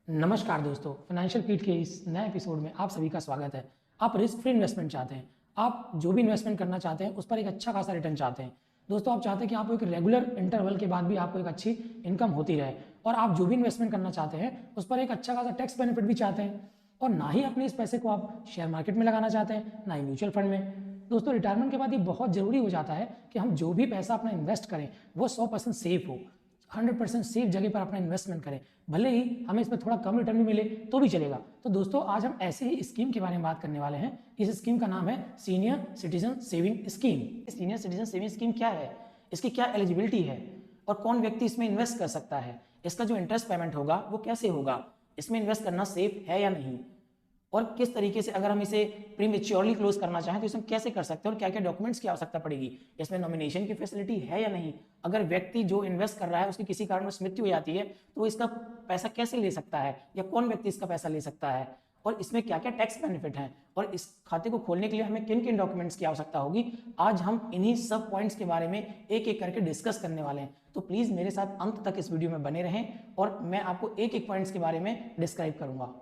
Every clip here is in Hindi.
नमस्कार दोस्तों, फाइनेंशियल पीट के इस नए एपिसोड में आप सभी का स्वागत है। आप रिस्क फ्री इन्वेस्टमेंट चाहते हैं, आप जो भी इन्वेस्टमेंट करना चाहते हैं उस पर एक अच्छा खासा रिटर्न चाहते हैं। दोस्तों, आप चाहते हैं कि आपको एक रेगुलर इंटरवल के बाद भी आपको एक अच्छी इनकम होती रहे, और आप जो भी इन्वेस्टमेंट करना चाहते हैं उस पर एक अच्छा खासा टैक्स बेनिफिट भी चाहते हैं, और ना ही अपने इस पैसे को आप शेयर मार्केट में लगाना चाहते हैं, ना ही म्यूचुअल फंड में। दोस्तों, रिटायरमेंट के बाद ये बहुत ज़रूरी हो जाता है कि हम जो भी पैसा अपना इन्वेस्ट करें वो 100% सेफ हो, 100% सेफ जगह पर अपना इन्वेस्टमेंट करें। भले ही हमें इसमें थोड़ा कम रिटर्न भी मिले तो भी चलेगा। तो दोस्तों, आज हम ऐसे ही स्कीम के बारे में बात करने वाले हैं। इस स्कीम का नाम है senior citizen saving scheme. Senior citizen saving scheme क्या है, इसकी क्या एलिजिबिलिटी है, और कौन व्यक्ति इसमें इन्वेस्ट कर सकता है, इसका जो इंटरेस्ट पेमेंट होगा वो कैसे होगा, इसमें इन्वेस्ट करना सेफ है या नहीं, और किस तरीके से अगर हम इसे प्री मेच्योरली क्लोज करना चाहें तो इसमें कैसे कर सकते हैं, और क्या क्या डॉक्यूमेंट्स की आवश्यकता पड़ेगी, इसमें नॉमिनेशन की फैसिलिटी है या नहीं, अगर व्यक्ति जो इन्वेस्ट कर रहा है उसकी किसी कारण मृत्यु हो जाती है तो वो इसका पैसा कैसे ले सकता है, या कौन व्यक्ति इसका पैसा ले सकता है, और इसमें क्या क्या टैक्स बेनिफिट हैं, और इस खाते को खोलने के लिए हमें किन किन डॉक्यूमेंट्स की आवश्यकता होगी। आज हम इन्हीं सब पॉइंट्स के बारे में एक एक करके डिस्कस करने वाले हैं। तो प्लीज मेरे साथ अंत तक इस वीडियो में बने रहें और मैं आपको एक एक पॉइंट्स के बारे में डिस्क्राइब करूंगा।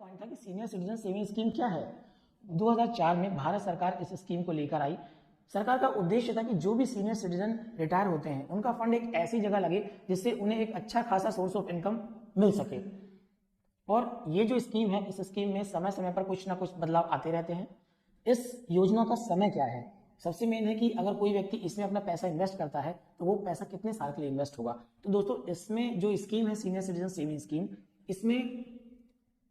पॉइंट था कि सीनियर सिटीजन सेविंग स्कीम क्या है। 2004 में भारत सरकार इस स्कीम को लेकर आई। सरकार का उद्देश्य था कि जो भी सीनियर सिटीजन रिटायर होते हैं उनका फंड एक ऐसी जगह लगे जिससे उन्हें एक अच्छा खासा सोर्स ऑफ इनकम मिल सके। और ये जो स्कीम है, इस स्कीम में समय समय पर कुछ ना कुछ बदलाव आते रहते हैं। इस योजना का समय क्या है, सबसे मेन है कि अगर कोई व्यक्ति इसमें अपना पैसा इन्वेस्ट करता है तो वो पैसा कितने साल के लिए इन्वेस्ट होगा। तो दोस्तों, इसमें जो स्कीम है सीनियर सिटीजन सेविंग स्कीम, इसमें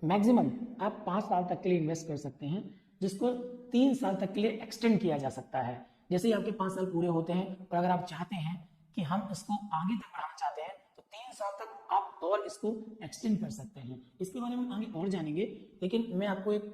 मैक्सिमम आप 5 साल तक के लिए इन्वेस्ट कर सकते हैं, जिसको 3 साल तक के लिए एक्सटेंड किया जा सकता है। जैसे ही आपके 5 साल पूरे होते हैं और अगर आप चाहते हैं कि हम इसको आगे तक बढ़ाना चाहते हैं तो 3 साल तक आप और इसको एक्सटेंड कर सकते हैं। इसके बारे में आगे और जानेंगे, लेकिन मैं आपको एक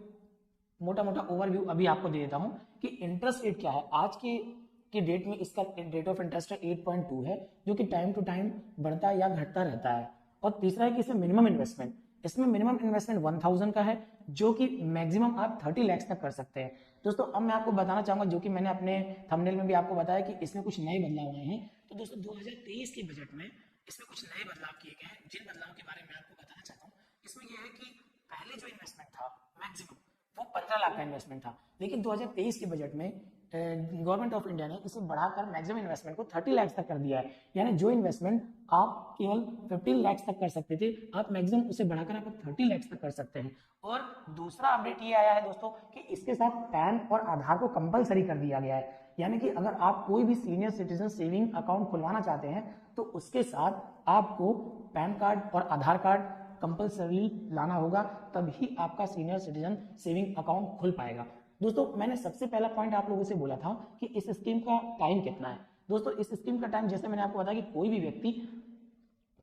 मोटा मोटा ओवरव्यू अभी आपको दे देता हूं कि इंटरेस्ट रेट क्या है। आज के डेट में इसका रेट ऑफ इंटरेस्ट है 8.2 है, जो कि टाइम टू टाइम बढ़ता या घटता रहता है। और तीसरा है कि इसमें मिनिमम इन्वेस्टमेंट, इसमें मिनिमम इन्वेस्टमेंट 1000 का है, जो कि मैक्सिमम आप 30 लाख तक कर सकते हैं। दोस्तों, अब मैं आपको बताना चाहूंगा, जो कि मैंने अपने थंबनेल में भी आपको बताया कि इसमें कुछ नए बदलाव आए हैं। तो दोस्तों, 2023 के बजट में इसमें कुछ नए बदलाव किए गए हैं, जिन बदलाव के बारे में आपको बताना चाहता हूँ। इसमें यह है कि पहले जो इन्वेस्टमेंट था मैक्सिमम वो 15 लाख का इन्वेस्टमेंट था, लेकिन 2023 के बजट में गवर्नमेंट ऑफ इंडिया ने इसे बढ़ाकर मैक्सिमम इन्वेस्टमेंट को 30 लाख तक कर दिया है। यानी जो इन्वेस्टमेंट आप केवल 15 लाख तक कर सकते थे, आप मैक्सिमम उसे बढ़ाकर आप 30 लाख तक कर सकते हैं। और दूसरा अपडेट ये आया है दोस्तों कि इसके साथ पैन और आधार को कंपलसरी कर दिया गया है। यानी कि अगर आप कोई भी सीनियर सिटीजन सेविंग अकाउंट खुलवाना चाहते हैं तो उसके साथ आपको पैन कार्ड और आधार कार्ड कंपलसरी लाना होगा, तभी आपका सीनियर सिटीजन सेविंग अकाउंट खुल पाएगा। दोस्तों, मैंने सबसे पहला पॉइंट आप लोगों से बोला था कि इस स्कीम का टाइम कितना है। दोस्तों, इस स्कीम का टाइम जैसे मैंने आपको बताया कि कोई भी व्यक्ति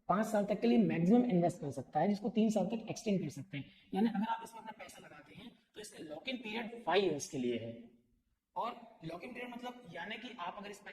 5 साल तक के लिए मैक्सिमम इन्वेस्ट कर सकता है, जिसको 3 साल तक एक्सटेंड कर सकते हैं। यानी अगर आप इसमें अपना पैसा लगाते हैं तो इसका लॉक इन पीरियड 5 ईयर्स के लिए है। और लॉक इन पीरियड मतलब यानी कि आप अगर इस पर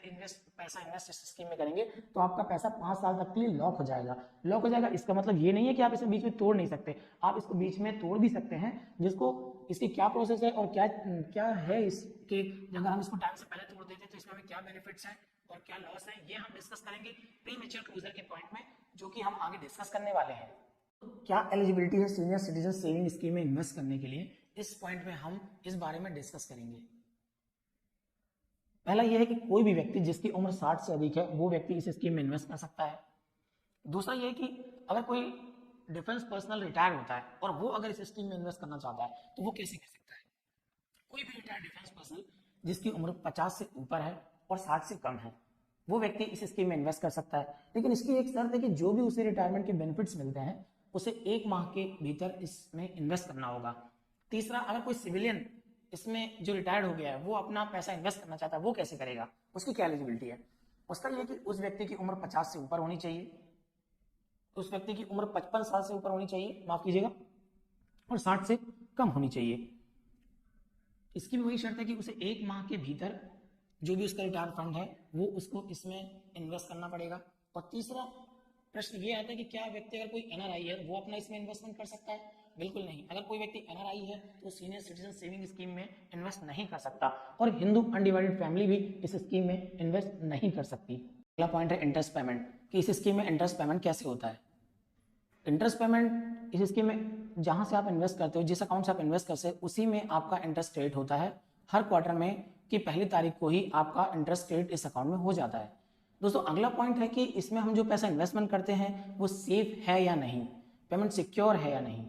पैसा इन्वेस्ट इस स्कीम में करेंगे तो आपका पैसा 5 साल तक के लिए लॉक हो जाएगा। लॉक हो जाएगा इसका मतलब ये नहीं है कि आप इसे बीच में तोड़ नहीं सकते, आप इसको बीच में तोड़ भी सकते हैं। जिसको इसकी क्या प्रोसेस है और क्या क्या है इसके, अगर हम इसको टाइम से पहले तोड़ देते हैं तो इसमें हमें क्या बेनिफिट्स हैं और क्या लॉस है, ये हम डिस्कस करेंगे प्री मेच्योर क्लोजर के पॉइंट में, जो कि हम आगे डिस्कस करने वाले हैं। क्या एलिजिबिलिटी है सीनियर सिटीजन सेविंग स्कीम में इन्वेस्ट करने के लिए, इस पॉइंट में हम इस बारे में डिस्कस करेंगे। पहला यह है कि कोई भी व्यक्ति जिसकी उम्र 60 से अधिक है वो व्यक्ति इस स्कीम में इन्वेस्ट कर सकता है। दूसरा यह है कि अगर कोई डिफेंस पर्सनल रिटायर होता है और वो अगर इस स्कीम में इन्वेस्ट करना चाहता है तो वो कैसे कर सकता है। कोई भी रिटायर्ड डिफेंस पर्सनल जिसकी उम्र 50 से ऊपर है और 60 से कम है वो व्यक्ति इस स्कीम में इन्वेस्ट कर सकता है, लेकिन इसकी एक शर्त है कि जो भी उसे रिटायरमेंट के बेनिफिट्स मिलते हैं उसे 1 माह के भीतर इसमें इन्वेस्ट करना होगा। तीसरा, अगर कोई सिविलियन इसमें जो रिटायर्ड हो गया है वो अपना पैसा इन्वेस्ट करना चाहता है, वो कैसे करेगा, उसकी क्या एलिजिबिलिटी है। उसका यह कि उस व्यक्ति की उम्र 50 से ऊपर होनी चाहिए, उस व्यक्ति की उम्र 55 साल से ऊपर होनी चाहिए, माफ कीजिएगा, और 60 से कम होनी चाहिए। इसकी भी वही शर्त है कि उसे 1 माह के भीतर जो भी उसका रिटायर फंड है वो उसको इसमें इन्वेस्ट करना पड़ेगा। और तीसरा प्रश्न ये आता है कि क्या व्यक्ति अगर कोई एनआरआई है वो अपना इसमें इन्वेस्टमेंट कर सकता है। बिल्कुल नहीं, अगर कोई व्यक्ति एनआरआई है तो सीनियर सिटीजन सेविंग स्कीम में इन्वेस्ट नहीं कर सकता, और हिंदू अनडिवाइडेड फैमिली भी इस स्कीम में इन्वेस्ट नहीं कर सकती। अगला पॉइंट है इंटरेस्ट पेमेंट, कि इस स्कीम में इंटरेस्ट पेमेंट कैसे होता है। इंटरेस्ट पेमेंट इस स्कीम में जहाँ से आप इन्वेस्ट करते हो, जिस अकाउंट से आप इन्वेस्ट करते हो, उसी में आपका इंटरेस्ट रेट होता है हर क्वार्टर में कि पहली तारीख को ही आपका इंटरेस्ट रेट इस अकाउंट में हो जाता है। दोस्तों अगला पॉइंट है कि इसमें हम जो पैसा इन्वेस्टमेंट करते हैं वो सेफ है या नहीं, पेमेंट सिक्योर है या नहीं,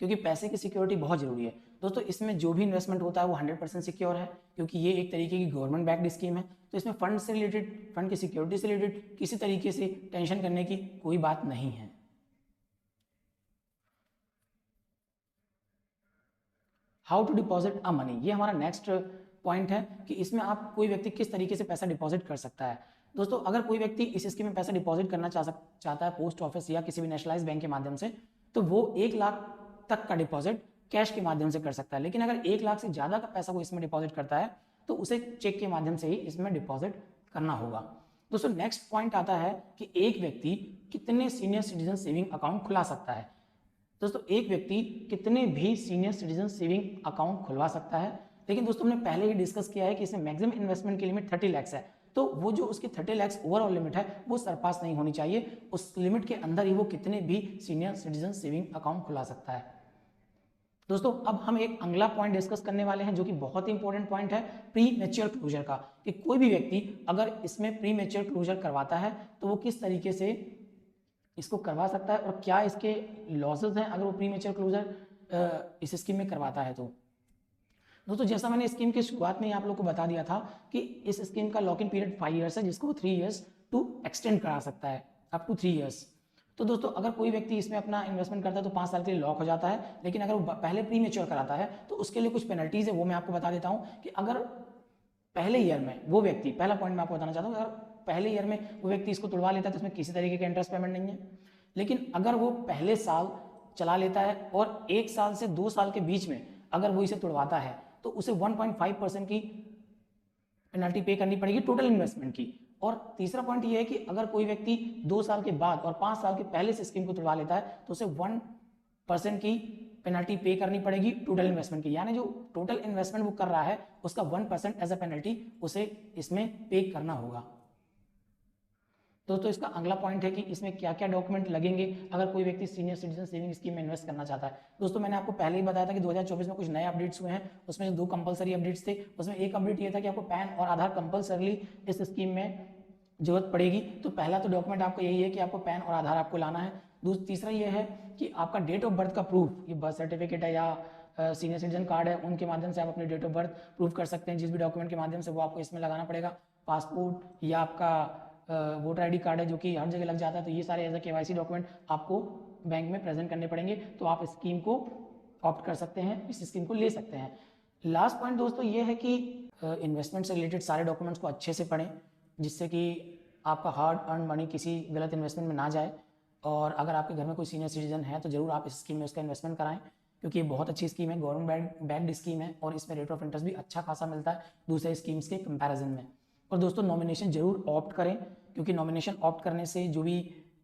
क्योंकि पैसे की सिक्योरिटी बहुत जरूरी है। दोस्तों इसमें जो भी इन्वेस्टमेंट होता है वो 100% सिक्योर है, क्योंकि ये एक तरीके की गवर्नमेंट बैक्ड स्कीम है। तो इसमें फंड से रिलेटेड, फंड की सिक्योरिटी से रिलेटेड किसी तरीके से टेंशन करने की कोई बात नहीं है। How to deposit a money, ये हमारा नेक्स्ट पॉइंट है कि इसमें आप कोई व्यक्ति किस तरीके से पैसा डिपॉजिट कर सकता है। दोस्तों अगर कोई व्यक्ति इस स्कीम में पैसा डिपॉजिट करना चाहता है पोस्ट ऑफिस या किसी भी नेशनलाइज बैंक के माध्यम से, तो वो 1 लाख तक का डिपॉजिट कैश के माध्यम से कर सकता है। लेकिन अगर 1 लाख से ज़्यादा का पैसा वो इसमें डिपॉजिट करता है तो उसे चेक के माध्यम से ही इसमें डिपॉजिट करना होगा। दोस्तों नेक्स्ट पॉइंट आता है कि एक व्यक्ति कितने सीनियर सिटीजन सेविंग अकाउंट खुला सकता है। दोस्तों एक व्यक्ति कितने भी सीनियर सिटीजन सेविंग अकाउंट खुलवा सकता है, लेकिन दोस्तों हमने पहले ही डिस्कस किया है कि इसमें मैक्सिमम इन्वेस्टमेंट की लिमिट 30 लाख है, तो वो जो उसकी 30 लाख ओवरऑल लिमिट है वो सरपास नहीं होनी चाहिए। उस लिमिट के अंदर ही वो कितने भी सीनियर सिटीजन सेविंग अकाउंट खुला सकता है। दोस्तों अब हम एक अगला पॉइंट डिस्कस करने वाले हैं जो कि बहुत ही इंपॉर्टेंट पॉइंट है प्री मैच्योर क्लोजर का, कि कोई भी व्यक्ति अगर इसमें प्री मैच्योर क्लोजर करवाता है तो वो किस तरीके से इसको करवा सकता है और क्या इसके लॉसेस हैं अगर वो प्री मैच्योर क्लोजर इस स्कीम में करवाता है। तो दोस्तों जैसा मैंने स्कीम की शुरुआत में आप लोग को बता दिया था कि इस स्कीम का लॉक इन पीरियड 5 ईयर्स है, जिसको 3 ईयर्स टू एक्सटेंड करा सकता है, अप टू 3 ईयर्स। तो दोस्तों अगर कोई व्यक्ति इसमें अपना इन्वेस्टमेंट करता है तो 5 साल के लिए लॉक हो जाता है, लेकिन अगर वो पहले प्री मैच्योर कराता है तो उसके लिए कुछ पेनल्टीज है, वो मैं आपको बता देता हूँ कि अगर पहले ईयर में वो व्यक्ति, पहला पॉइंट मैं आपको बताना चाहता हूँ, अगर पहले ईयर में वो व्यक्ति इसको तुड़वा लेता है तो उसमें किसी तरीके का इंटरेस्ट पेमेंट नहीं है। लेकिन अगर वो पहले साल चला लेता है और 1 साल से 2 साल के बीच में अगर वो इसे तुड़वाता है तो उसे 1.5% की पेनल्टी पे करनी पड़ेगी टोटल इन्वेस्टमेंट की। और तीसरा पॉइंट ये है कि अगर कोई व्यक्ति 2 साल के बाद और 5 साल के पहले से स्कीम को तुड़वा लेता है तो उसे 1% की पेनल्टी पे करनी पड़ेगी टोटल इन्वेस्टमेंट की, यानी जो टोटल इन्वेस्टमेंट वो कर रहा है उसका 1% एज अ पेनल्टी उसे इसमें पे करना होगा। दोस्तों इसका अगला पॉइंट है कि इसमें क्या क्या डॉक्यूमेंट लगेंगे अगर कोई व्यक्ति सीनियर सिटीजन सेविंग स्कीम में इन्वेस्ट करना चाहता है। दोस्तों मैंने आपको पहले ही बताया था कि 2024 में कुछ नए अपडेट्स हुए हैं, उसमें जो 2 कंपलसरी अपडेट्स थे उसमें एक अपडेट ये था कि आपको पैन और आधार कंपलसरीली इस स्कीम में जरूरत पड़ेगी। तो पहला तो डॉक्यूमेंट आपको यही है कि आपको पैन और आधार आपको लाना है। तीसरा ये है कि आपका डेट ऑफ बर्थ का प्रूफ, ये बर्थ सर्टिफिकेट है या सीनियर सिटीजन कार्ड है, उनके माध्यम से आप अपने डेट ऑफ बर्थ प्रूफ कर सकते हैं, जिस भी डॉक्यूमेंट के माध्यम से वो आपको इसमें लगाना पड़ेगा। पासपोर्ट या आपका वोटर आईडी कार्ड है जो कि हर जगह लग जाता है, तो ये सारे एज अ केवाईसी डॉक्यूमेंट आपको बैंक में प्रेजेंट करने पड़ेंगे, तो आप स्कीम को ऑप्ट कर सकते हैं, इस स्कीम को ले सकते हैं। लास्ट पॉइंट दोस्तों ये है कि इन्वेस्टमेंट से रिलेटेड सारे डॉक्यूमेंट्स को अच्छे से पढ़ें, जिससे कि आपका हार्ड अर्न मनी किसी गलत इन्वेस्टमेंट में ना जाए। और अगर आपके घर में कोई सीनियर सिटीजन है तो जरूर आप इस स्कीम में उसका इन्वेस्टमेंट कराएं, क्योंकि ये बहुत अच्छी स्कीम है, गवर्नमेंट बैक्ड स्कीम है और इसमें रेट ऑफ इंटरेस्ट भी अच्छा खासा मिलता है दूसरे स्कीम्स के कंपैरिजन में। और दोस्तों नॉमिनेशन जरूर ऑप्ट करें, क्योंकि नॉमिनेशन ऑप्ट करने से जो भी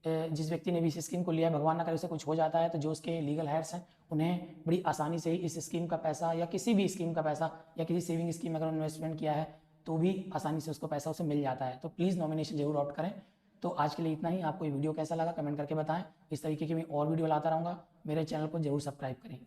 जिस व्यक्ति ने भी इस स्कीम को लिया, भगवान ना करे उसे कुछ हो जाता है, तो जो उसके लीगल हेड्स हैं उन्हें बड़ी आसानी से ही इस स्कीम का पैसा या किसी भी स्कीम का पैसा या किसी सेविंग स्कीम में अगर इन्वेस्टमेंट किया है तो भी आसानी से उसको पैसा उसे मिल जाता है। तो प्लीज़ नॉमिनेशन जरूर ऑप्ट करें। तो आज के लिए इतना ही। आपको ये वीडियो कैसा लगा कमेंट करके बताएं। इस तरीके की मैं और वीडियो लाता रहूँगा। मेरे चैनल को जरूर सब्सक्राइब करें।